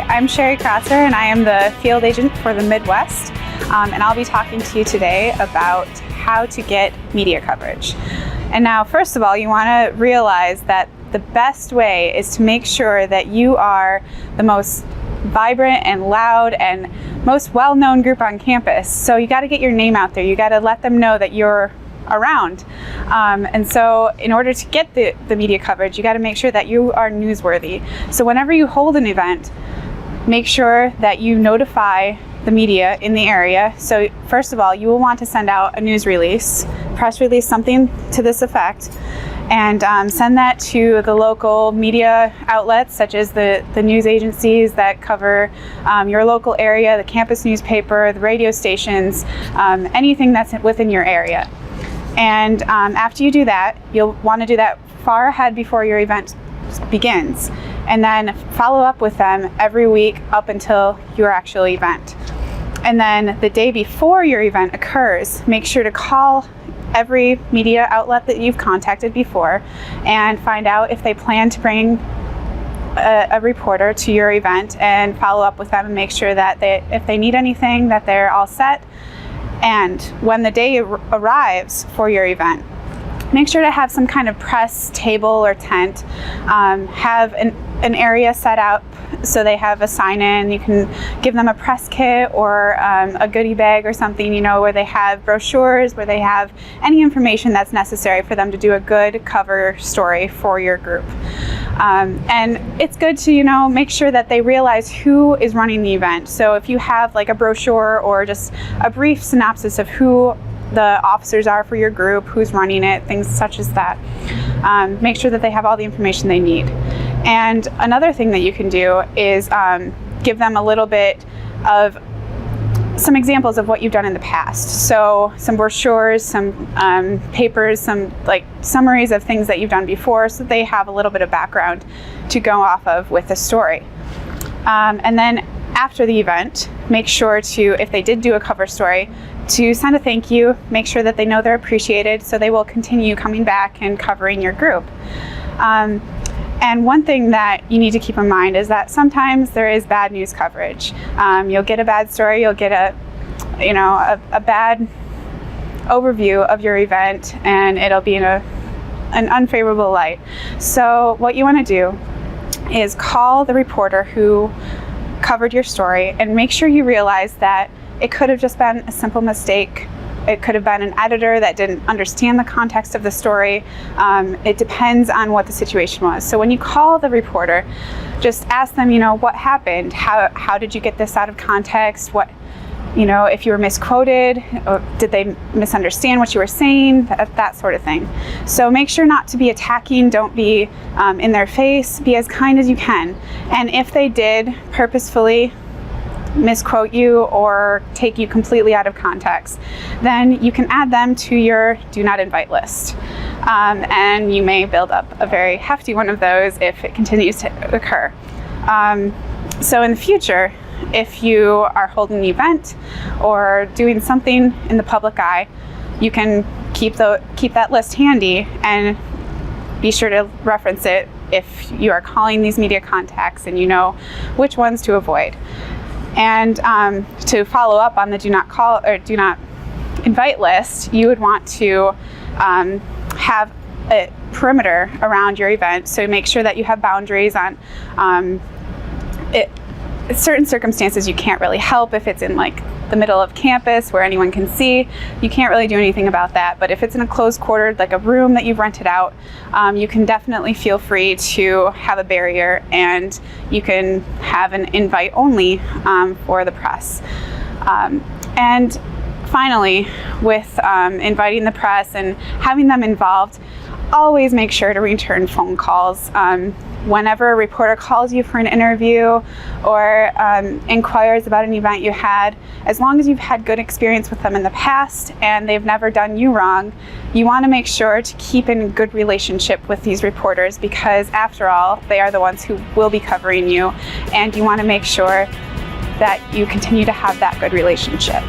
Hi, I'm Sheri Krotzer and I am the field agent for the Midwest, and I'll be talking to you today about how to get media coverage. And now, first of all, you want to realize that the best way is to make sure that you are the most vibrant and loud and most well-known group on campus. So you got to get your name out there. You got to let them know that you're around. And so in order to get the media coverage, you got to make sure that you are newsworthy. So whenever you hold an event, make sure that you notify the media in the area. So first of all, you will want to send out a news release, press release, something to this effect, and send that to the local media outlets, such as the news agencies that cover your local area, the campus newspaper, the radio stations, anything that's within your area. And after you do that, you'll want to do that far ahead before your event begins, and then follow up with them every week up until your actual event. And then the day before your event occurs, make sure to call every media outlet that you've contacted before and find out if they plan to bring a reporter to your event, and follow up with them and make sure that if they need anything, that they're all set. And when the day arrives for your event, make sure to have some kind of press table or tent. Have an area set up so they have a sign-in. You can give them a press kit or a goodie bag or something, where they have brochures, where they have any information that's necessary for them to do a good cover story for your group. And it's good to, make sure that they realize who is running the event. So if you have like a brochure or just a brief synopsis of who the officers are for your group, who's running it, things such as that, make sure that they have all the information they need. And another thing that you can do is give them a little bit of some examples of what you've done in the past. So some brochures, some papers, some like summaries of things that you've done before, so that they have a little bit of background to go off of with the story. And then after the event, make sure to, if they did do a cover story, to send a thank you, make sure that they know they're appreciated, so they will continue coming back and covering your group. And one thing that you need to keep in mind is that sometimes there is bad news coverage. You'll get a bad story, you'll get a bad overview of your event, and it'll be in an unfavorable light. So what you want to do is call the reporter who covered your story and make sure you realize that it could have just been a simple mistake. It could have been an editor that didn't understand the context of the story. It depends on what the situation was. So when you call the reporter, just ask them, what happened? How did you get this out of context? What, if you were misquoted, or did they misunderstand what you were saying? That sort of thing. So make sure not to be attacking. Don't be in their face. Be as kind as you can. And if they did purposefully misquote you or take you completely out of context, then you can add them to your do not invite list. And you may build up a very hefty one of those if it continues to occur. So in the future, if you are holding an event or doing something in the public eye, you can keep that list handy and be sure to reference it if you are calling these media contacts and you know which ones to avoid. And to follow up on the do not call or do not invite list, you would want to have a perimeter around your event. So make sure that you have boundaries on certain circumstances you can't really help. If it's in like the middle of campus where anyone can see, you can't really do anything about that. But if it's in a closed quarter, like a room that you've rented out, you can definitely feel free to have a barrier, and you can have an invite only for the press. And finally, with inviting the press and having them involved, always make sure to return phone calls. Whenever a reporter calls you for an interview or inquires about an event you had, as long as you've had good experience with them in the past and they've never done you wrong, you want to make sure to keep in a good relationship with these reporters, because after all, they are the ones who will be covering you, and you want to make sure that you continue to have that good relationship.